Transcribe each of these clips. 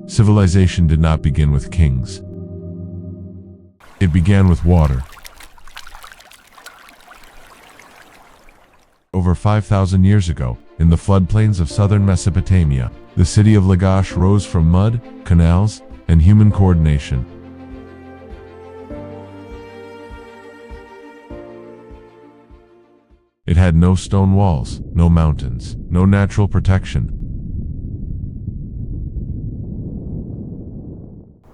Civilization did not begin with kings. It began with water. Over 5,000 years ago, in the floodplains of southern Mesopotamia, the city of Lagash rose from mud, canals, and human coordination. It had no stone walls, no mountains, no natural protection.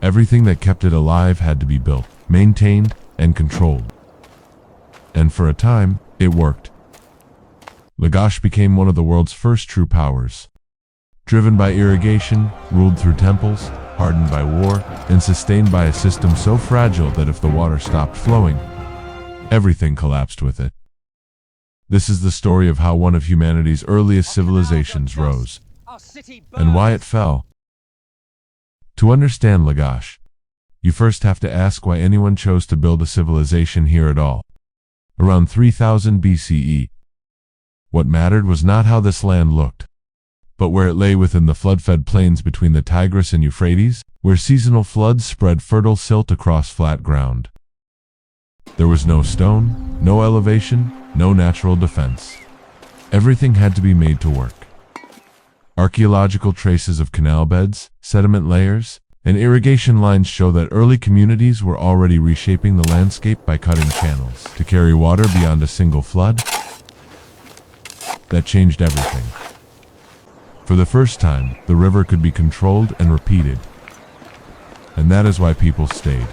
Everything that kept it alive had to be built, maintained, and controlled. And for a time, it worked. Lagash became one of the world's first true powers. Driven by irrigation, ruled through temples, hardened by war, and sustained by a system so fragile that if the water stopped flowing, everything collapsed with it. This is the story of how one of humanity's earliest civilizations rose, and why it fell. To understand Lagash, you first have to ask why anyone chose to build a civilization here at all. Around 3000 BCE, what mattered was not how this land looked, but where it lay within the flood-fed plains between the Tigris and Euphrates, where seasonal floods spread fertile silt across flat ground. There was no stone, no elevation, no natural defense. Everything had to be made to work. Archaeological traces of canal beds, sediment layers, and irrigation lines show that early communities were already reshaping the landscape by cutting channels to carry water beyond a single flood. That changed everything. For the first time, the river could be controlled and repeated. And that is why people stayed.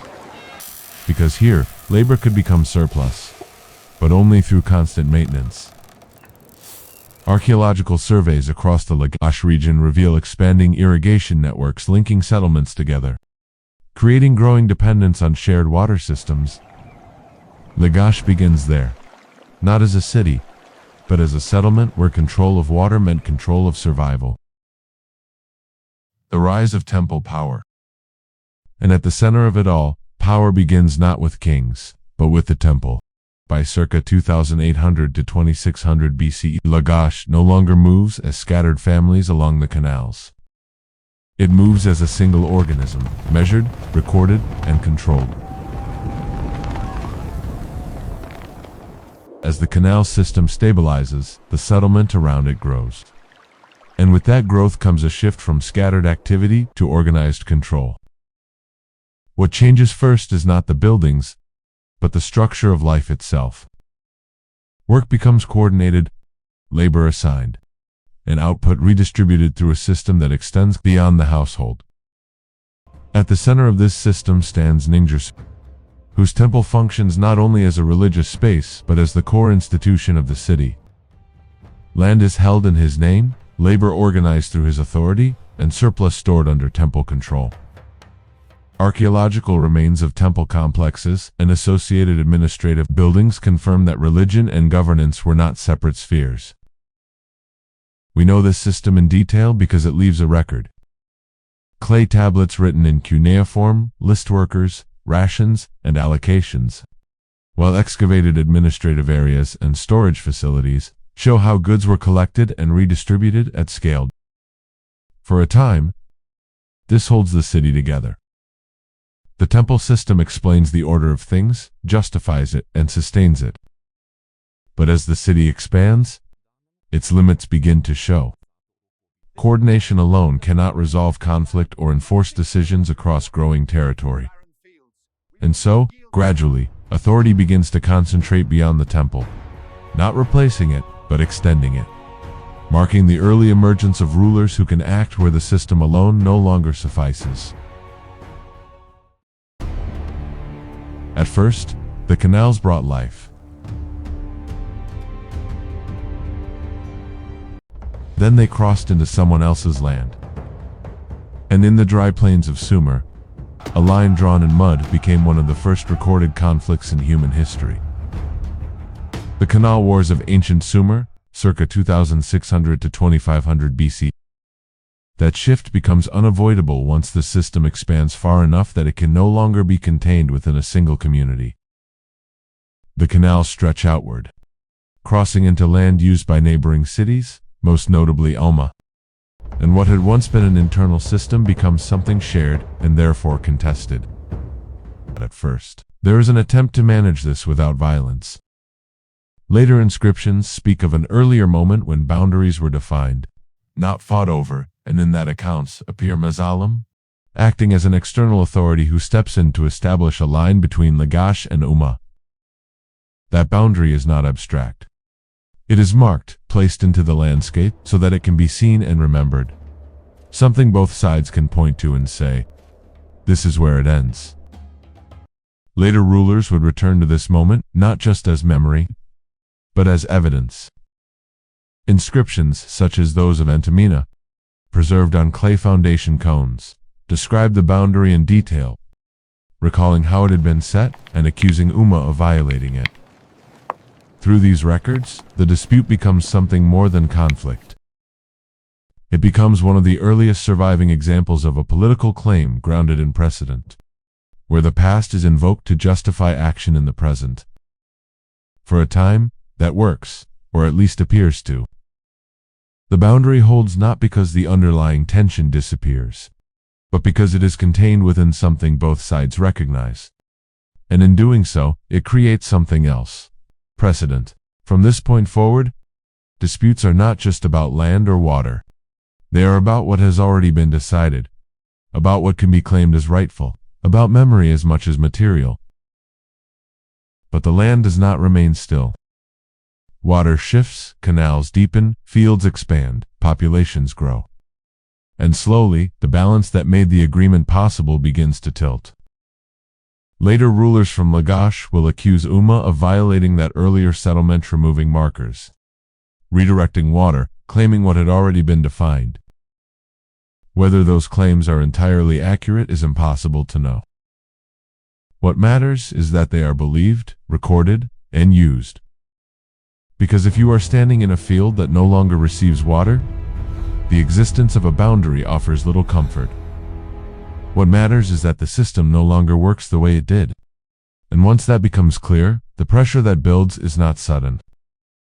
Because here, labor could become surplus, but only through constant maintenance. Archaeological surveys across the Lagash region reveal expanding irrigation networks linking settlements together, creating growing dependence on shared water systems. Lagash begins there, not as a city, but as a settlement where control of water meant control of survival. The rise of temple power. And at the center of it all, power begins not with kings, but with the temple. By circa 2800 to 2600 BCE, Lagash no longer moves as scattered families along the canals. It moves as a single organism, measured, recorded, and controlled. As the canal system stabilizes, the settlement around it grows. And with that growth comes a shift from scattered activity to organized control. What changes first is not the buildings, but the structure of life itself. Work becomes coordinated, labor assigned, and output redistributed through a system that extends beyond the household. At the center of this system stands Ningersu, whose temple functions not only as a religious space, but as the core institution of the city. Land is held in his name, labor organized through his authority, and surplus stored under temple control. Archaeological remains of temple complexes and associated administrative buildings confirm that religion and governance were not separate spheres. We know this system in detail because it leaves a record. Clay tablets written in cuneiform list workers, rations, and allocations, while excavated administrative areas and storage facilities show how goods were collected and redistributed at scale. For a time, this holds the city together. The temple system explains the order of things, justifies it, and sustains it. But as the city expands, its limits begin to show. Coordination alone cannot resolve conflict or enforce decisions across growing territory. And so, gradually, authority begins to concentrate beyond the temple, not replacing it, but extending it, marking the early emergence of rulers who can act where the system alone no longer suffices. At first, the canals brought life. Then they crossed into someone else's land. And in the dry plains of Sumer, a line drawn in mud became one of the first recorded conflicts in human history. The Canal Wars of ancient Sumer, circa 2600 to 2500 BC. That shift becomes unavoidable once the system expands far enough that it can no longer be contained within a single community. The canals stretch outward, crossing into land used by neighboring cities, most notably Alma. and what had once been an internal system becomes something shared and therefore contested. At first, there is an attempt to manage this without violence. Later inscriptions speak of an earlier moment when boundaries were defined, not fought over, and in that accounts appear Mazalim, acting as an external authority who steps in to establish a line between Lagash and Umma. That boundary is not abstract. It is marked, placed into the landscape, so that it can be seen and remembered. Something both sides can point to and say, "This is where it ends." Later rulers would return to this moment, not just as memory, but as evidence. Inscriptions, such as those of Entemena, preserved on clay foundation cones, describe the boundary in detail, recalling how it had been set and accusing Umma of violating it. Through these records, the dispute becomes something more than conflict. It becomes one of the earliest surviving examples of a political claim grounded in precedent, where the past is invoked to justify action in the present. For a time, that works, or at least appears to. The boundary holds not because the underlying tension disappears, but because it is contained within something both sides recognize. And in doing so, it creates something else. Precedent. From this point forward, disputes are not just about land or water. They are about what has already been decided, about what can be claimed as rightful, about memory as much as material. But the land does not remain still. Water shifts, canals deepen, fields expand, populations grow. And slowly, the balance that made the agreement possible begins to tilt. Later rulers from Lagash will accuse Umma of violating that earlier settlement, removing markers, redirecting water, claiming what had already been defined. Whether those claims are entirely accurate is impossible to know. What matters is that they are believed, recorded, and used. Because if you are standing in a field that no longer receives water, the existence of a boundary offers little comfort. What matters is that the system no longer works the way it did. And once that becomes clear, the pressure that builds is not sudden,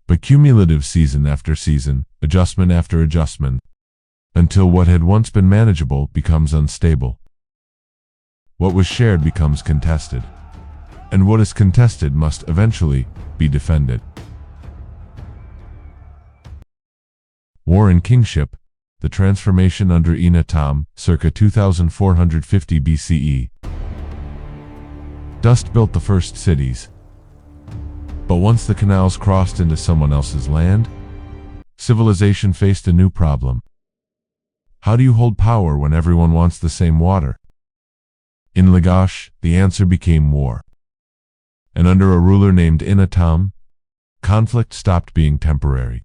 but cumulative, season after season, adjustment after adjustment, until what had once been manageable becomes unstable. What was shared becomes contested, and what is contested must eventually be defended. War and Kingship. The transformation under Enatam, circa 2450 BCE. Dust built the first cities. But once the canals crossed into someone else's land, civilization faced a new problem. How do you hold power when everyone wants the same water? In Lagash, the answer became war. And under a ruler named Enatam, conflict stopped being temporary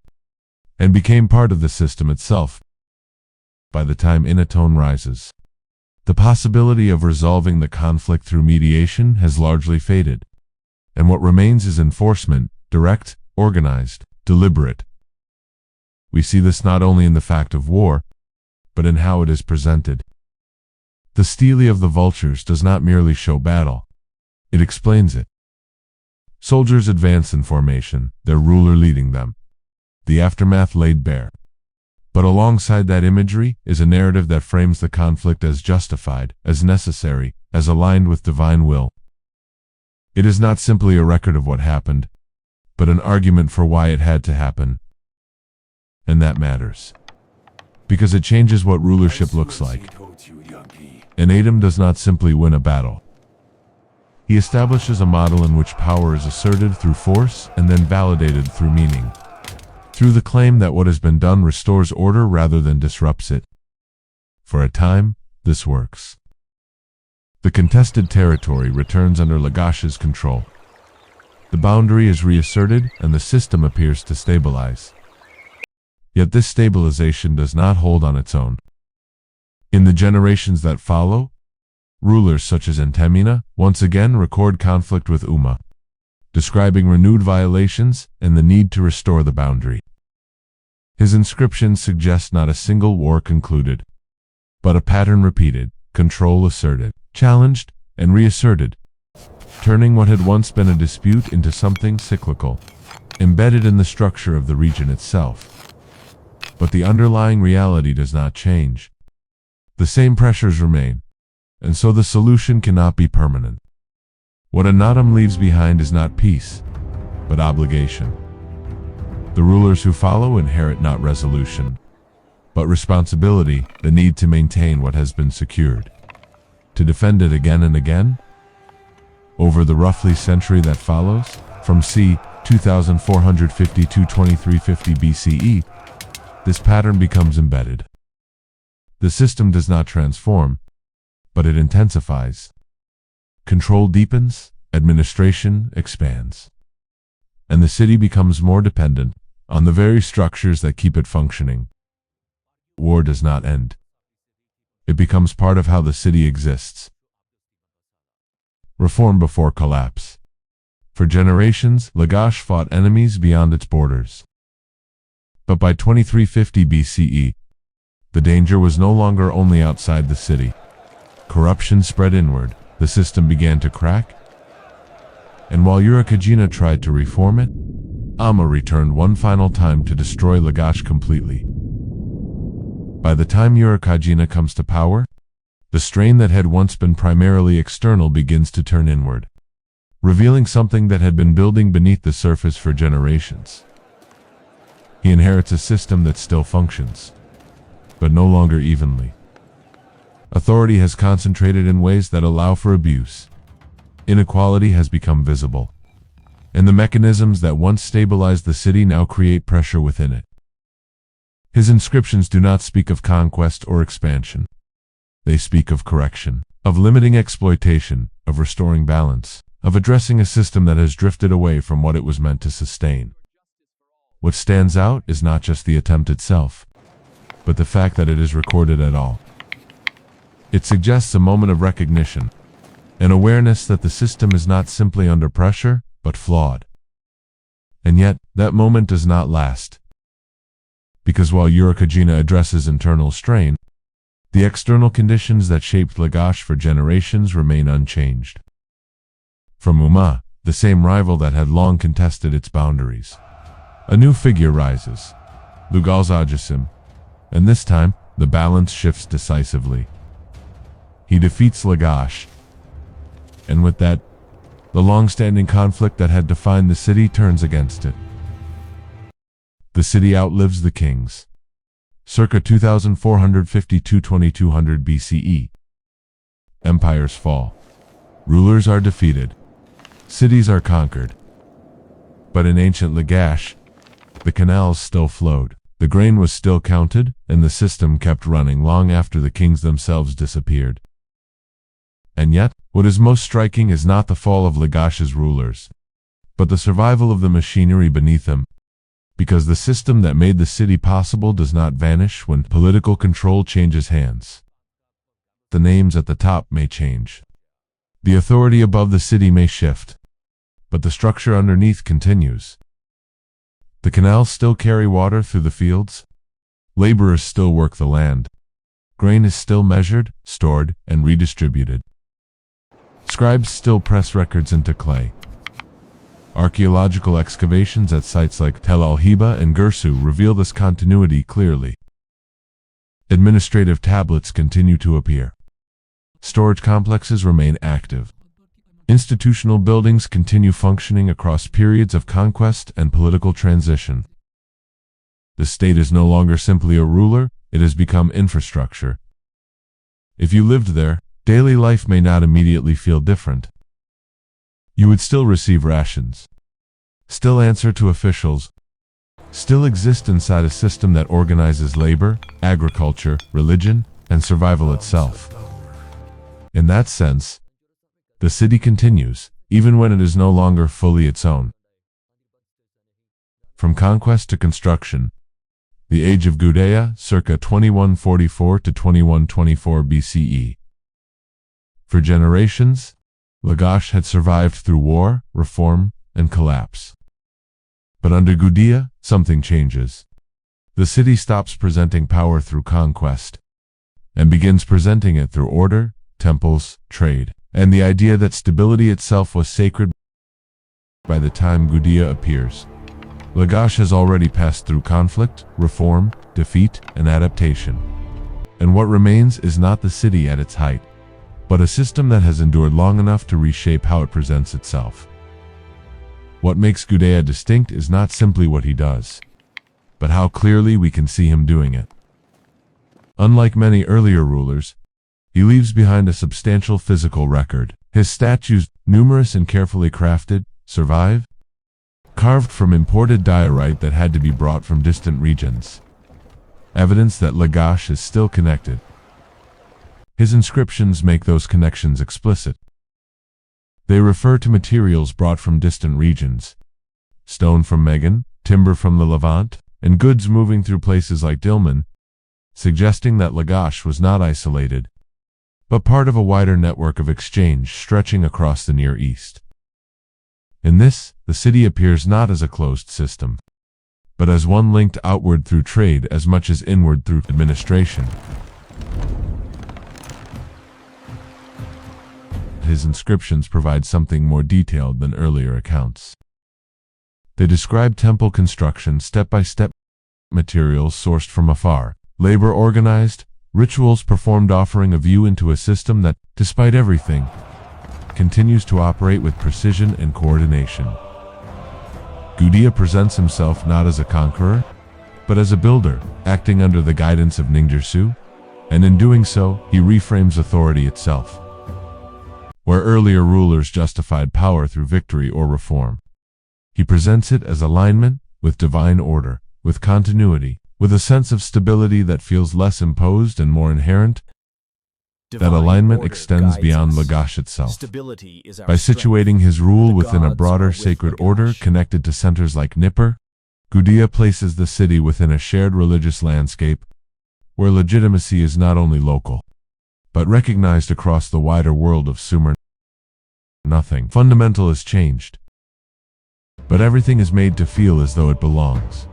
and became part of the system itself. By the time Enaton rises, the possibility of resolving the conflict through mediation has largely faded, and what remains is enforcement, direct, organized, deliberate. We see this not only in the fact of war, but in how it is presented. The stele of the vultures does not merely show battle, it explains it. Soldiers advance in formation, their ruler leading them. The aftermath laid bare. But alongside that imagery is a narrative that frames the conflict as justified, as necessary, as aligned with divine will. It is not simply a record of what happened, but an argument for why it had to happen. And that matters, because it changes what rulership looks like. An Adam does not simply win a battle. He establishes a model in which power is asserted through force and then validated through meaning, through the claim that what has been done restores order rather than disrupts it. For a time, this works. The contested territory returns under Lagash's control. The boundary is reasserted and the system appears to stabilize. Yet this stabilization does not hold on its own. In the generations that follow, rulers such as Entemena once again record conflict with Umma, describing renewed violations and the need to restore the boundary. His inscriptions suggest not a single war concluded, but a pattern repeated, control asserted, challenged, and reasserted, turning what had once been a dispute into something cyclical, embedded in the structure of the region itself. But the underlying reality does not change. The same pressures remain, and so the solution cannot be permanent. What Anatam leaves behind is not peace, but obligation. The rulers who follow inherit not resolution, but responsibility, the need to maintain what has been secured, to defend it again and again. Over the roughly century that follows, from c. 2450 to 2350 BCE, this pattern becomes embedded. The system does not transform, but it intensifies. Control deepens, administration expands, and the city becomes more dependent on the very structures that keep it functioning. War does not end. It becomes part of how the city exists. Reform before collapse. For generations, Lagash fought enemies beyond its borders. But by 2350 BCE, the danger was no longer only outside the city. Corruption spread inward, the system began to crack, and while Urukagina tried to reform it, Amma returned one final time to destroy Lagash completely. By the time Urukagina comes to power, the strain that had once been primarily external begins to turn inward, revealing something that had been building beneath the surface for generations. He inherits a system that still functions, but no longer evenly. Authority has concentrated in ways that allow for abuse. Inequality has become visible, and the mechanisms that once stabilized the city now create pressure within it. His inscriptions do not speak of conquest or expansion. They speak of correction, of limiting exploitation, of restoring balance, of addressing a system that has drifted away from what it was meant to sustain. What stands out is not just the attempt itself, but the fact that it is recorded at all. It suggests a moment of recognition, an awareness that the system is not simply under pressure, but flawed. And yet, that moment does not last. Because while Urukagina addresses internal strain, the external conditions that shaped Lagash for generations remain unchanged. From Umma, the same rival that had long contested its boundaries, a new figure rises, Lugalzajisim, and this time, the balance shifts decisively. He defeats Lagash, and with that, the long-standing conflict that had defined the city turns against it. The city outlives the kings. Circa 2450–2200 BCE. Empires fall. Rulers are defeated. Cities are conquered. But in ancient Lagash, the canals still flowed. The grain was still counted, and the system kept running long after the kings themselves disappeared. And yet, what is most striking is not the fall of Lagash's rulers, but the survival of the machinery beneath them, because the system that made the city possible does not vanish when political control changes hands. The names at the top may change. The authority above the city may shift, but the structure underneath continues. The canals still carry water through the fields. Laborers still work the land. Grain is still measured, stored, and redistributed. Scribes still press records into clay. Archaeological excavations at sites like Tel al-Hiba and Gersu reveal this continuity clearly. Administrative tablets continue to appear. Storage complexes remain active. Institutional buildings continue functioning across periods of conquest and political transition. The state is no longer simply a ruler, it has become infrastructure. If you lived there, daily life may not immediately feel different. You would still receive rations, still answer to officials, still exist inside a system that organizes labor, agriculture, religion, and survival itself. In that sense, the city continues, even when it is no longer fully its own. From conquest to construction, the age of Gudea, circa 2144 to 2124 BCE. For generations, Lagash had survived through war, reform, and collapse. But under Gudea, something changes. The city stops presenting power through conquest, and begins presenting it through order, temples, trade, and the idea that stability itself was sacred. By the time Gudea appears, Lagash has already passed through conflict, reform, defeat, and adaptation. And what remains is not the city at its height, but a system that has endured long enough to reshape how it presents itself. What makes Gudea distinct is not simply what he does, but how clearly we can see him doing it. Unlike many earlier rulers, he leaves behind a substantial physical record. His statues, numerous and carefully crafted, survive, carved from imported diorite that had to be brought from distant regions. Evidence that Lagash is still connected. His inscriptions make those connections explicit. They refer to materials brought from distant regions, stone from Megan, timber from the Levant, and goods moving through places like Dilmun, suggesting that Lagash was not isolated, but part of a wider network of exchange stretching across the Near East. In this, the city appears not as a closed system, but as one linked outward through trade as much as inward through administration. His inscriptions provide something more detailed than earlier accounts. They describe temple construction step by step, materials sourced from afar, labor organized, rituals performed, offering a view into a system that, despite everything, continues to operate with precision and coordination. Gudea presents himself not as a conqueror, but as a builder, acting under the guidance of Ningirsu, and in doing so, he reframes authority itself. Where earlier rulers justified power through victory or reform, he presents it as alignment with divine order, with continuity, with a sense of stability that feels less imposed and more inherent. That alignment extends beyond Lagash itself. By situating his rule within a broader sacred order connected to centers like Nippur, Gudea places the city within a shared religious landscape where legitimacy is not only local, but recognized across the wider world of Sumer. Nothing fundamental is changed, but everything is made to feel as though it belongs.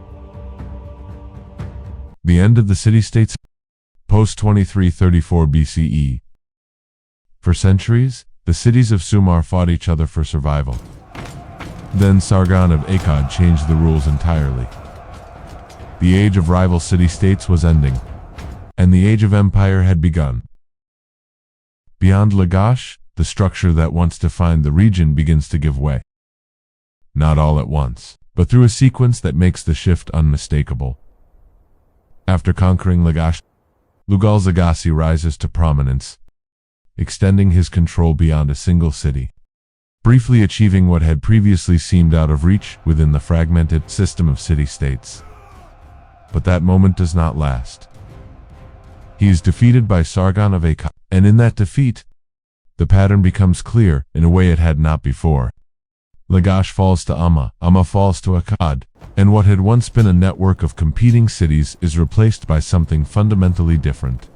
The end of the city-states, post-2334 BCE. For centuries, the cities of Sumer fought each other for survival. Then Sargon of Akkad changed the rules entirely. The age of rival city-states was ending, and the age of empire had begun. Beyond Lagash, the structure that once defined the region begins to give way. Not all at once, but through a sequence that makes the shift unmistakable. After conquering Lagash, Lugal Zagassi rises to prominence, extending his control beyond a single city, briefly achieving what had previously seemed out of reach within the fragmented system of city-states. But that moment does not last. He is defeated by Sargon of Akkad, and in that defeat, the pattern becomes clear in a way it had not before. Lagash falls to Amma, Amma falls to Akkad, and what had once been a network of competing cities is replaced by something fundamentally different.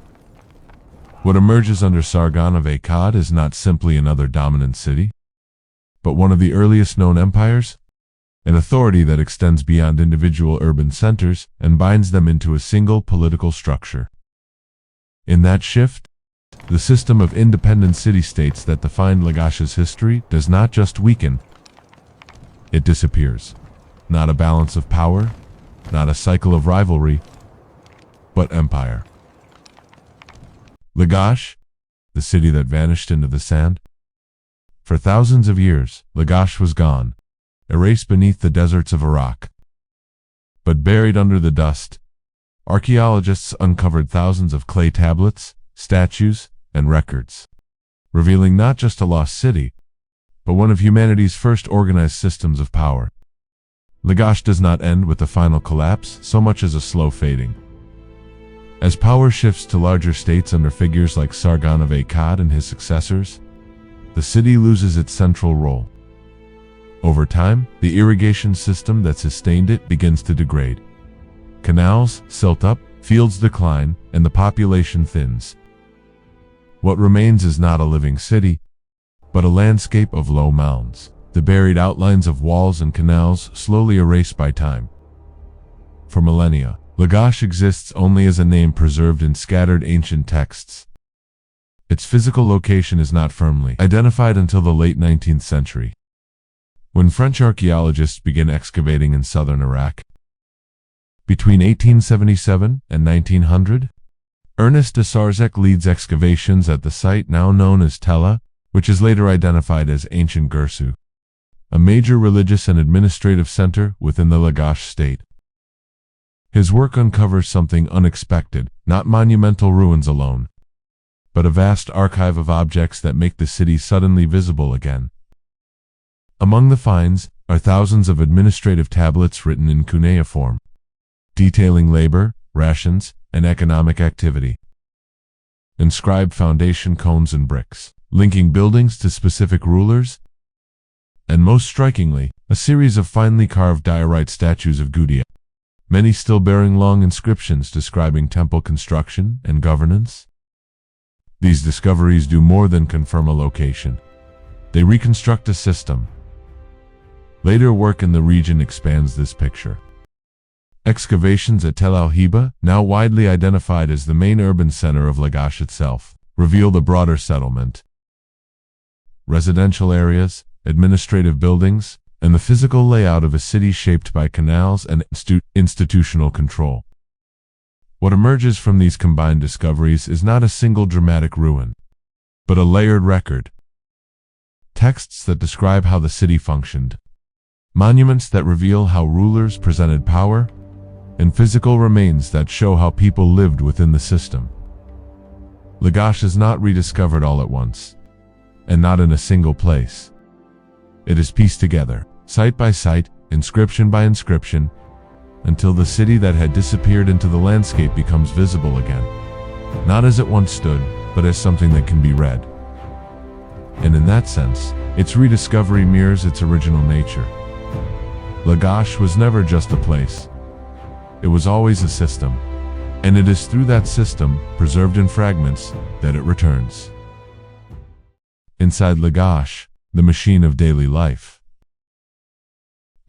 What emerges under Sargon of Akkad is not simply another dominant city, but one of the earliest known empires, an authority that extends beyond individual urban centers and binds them into a single political structure. In that shift, the system of independent city-states that defined Lagash's history does not just weaken, it disappears. Not a balance of power, not a cycle of rivalry, but empire. Lagash, the city that vanished into the sand. For thousands of years, Lagash was gone, erased beneath the deserts of Iraq. But buried under the dust, archaeologists uncovered thousands of clay tablets, statues, and records, revealing not just a lost city, but one of humanity's first organized systems of power. Lagash does not end with the final collapse so much as a slow fading. As power shifts to larger states under figures like Sargon of Akkad and his successors, the city loses its central role. Over time, the irrigation system that sustained it begins to degrade. Canals silt up, fields decline, and the population thins. What remains is not a living city, but a landscape of low mounds, the buried outlines of walls and canals slowly erased by time. For millennia, Lagash exists only as a name preserved in scattered ancient texts. Its physical location is not firmly identified until the late 19th century, when French archaeologists began excavating in southern Iraq. Between 1877 and 1900, Ernest de Sarzec leads excavations at the site now known as Tella, which is later identified as ancient Gersu, a major religious and administrative center within the Lagash state. His work uncovers something unexpected, not monumental ruins alone, but a vast archive of objects that make the city suddenly visible again. Among the finds are thousands of administrative tablets written in cuneiform, detailing labor, rations, and economic activity. Inscribed foundation cones and bricks, linking buildings to specific rulers, and most strikingly, a series of finely carved diorite statues of Gudea, many still bearing long inscriptions describing temple construction and governance. These discoveries do more than confirm a location. They reconstruct a system. Later work in the region expands this picture. Excavations at Tel al-Hiba, now widely identified as the main urban center of Lagash itself, reveal the broader settlement. Residential areas, administrative buildings, and the physical layout of a city shaped by canals and institutional control. What emerges from these combined discoveries is not a single dramatic ruin, but a layered record. Texts that describe how the city functioned, monuments that reveal how rulers presented power, and physical remains that show how people lived within the system. Lagash is not rediscovered all at once, and not in a single place. It is pieced together, site by site, inscription by inscription, until the city that had disappeared into the landscape becomes visible again, not as it once stood, but as something that can be read. And in that sense, its rediscovery mirrors its original nature. Lagash was never just a place. It was always a system, and it is through that system, preserved in fragments, that it returns. Inside Lagash, the machine of daily life.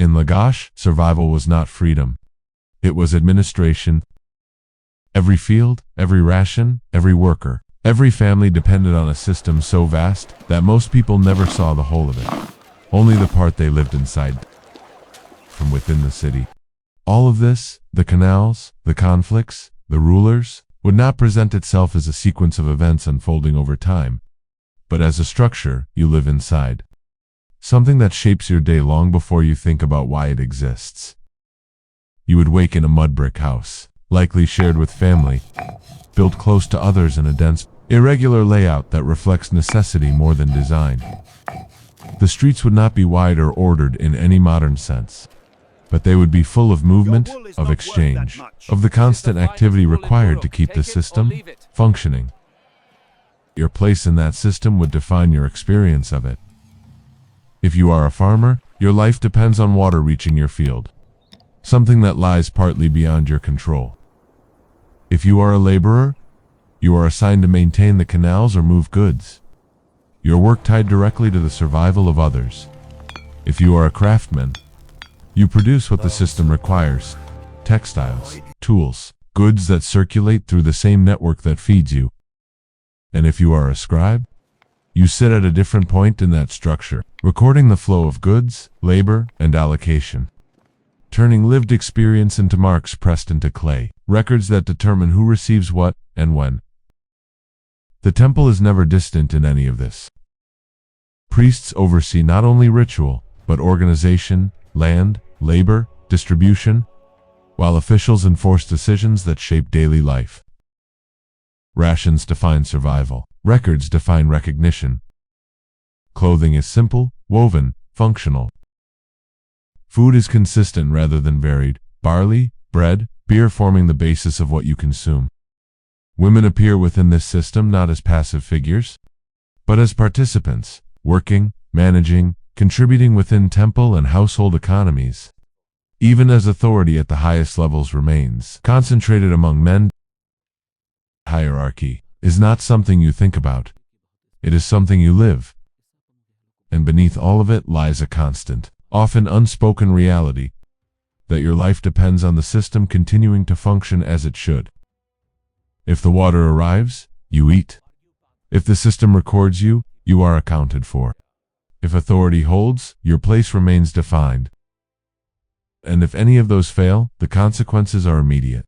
In Lagash, survival was not freedom. It was administration. Every field, every ration, every worker, every family depended on a system so vast that most people never saw the whole of it, only the part they lived inside, from within the city. All of this, the canals, the conflicts, the rulers, would not present itself as a sequence of events unfolding over time, but as a structure you live inside. Something that shapes your day long before you think about why it exists. You would wake in a mud brick house, likely shared with family, built close to others in a dense, irregular layout that reflects necessity more than design. The streets would not be wide or ordered in any modern sense, but they would be full of movement, of exchange, of the constant activity required to keep the system functioning. Your place in that system would define your experience of it. If you are a farmer, your life depends on water reaching your field, something that lies partly beyond your control. If you are a laborer, you are assigned to maintain the canals or move goods, your work tied directly to the survival of others. If you are a craftsman, you produce what the system requires: textiles, tools, goods that circulate through the same network that feeds you. And if you are a scribe, you sit at a different point in that structure, recording the flow of goods, labor, and allocation, turning lived experience into marks pressed into clay, records that determine who receives what and when. The temple is never distant in any of this. Priests oversee not only ritual, but organization, land, labor, distribution, while officials enforce decisions that shape daily life. Rations define survival. Records define recognition. Clothing is simple, woven, functional. Food is consistent rather than varied. Barley, bread, beer forming the basis of what you consume. Women appear within this system not as passive figures, but as participants, working, managing, contributing within temple and household economies. Even as authority at the highest levels remains concentrated among men, hierarchy is not something you think about. It is something you live. And beneath all of it lies a constant, often unspoken reality, that your life depends on the system continuing to function as it should. If the water arrives, you eat. If the system records you, you are accounted for. If authority holds, your place remains defined. And if any of those fail, the consequences are immediate.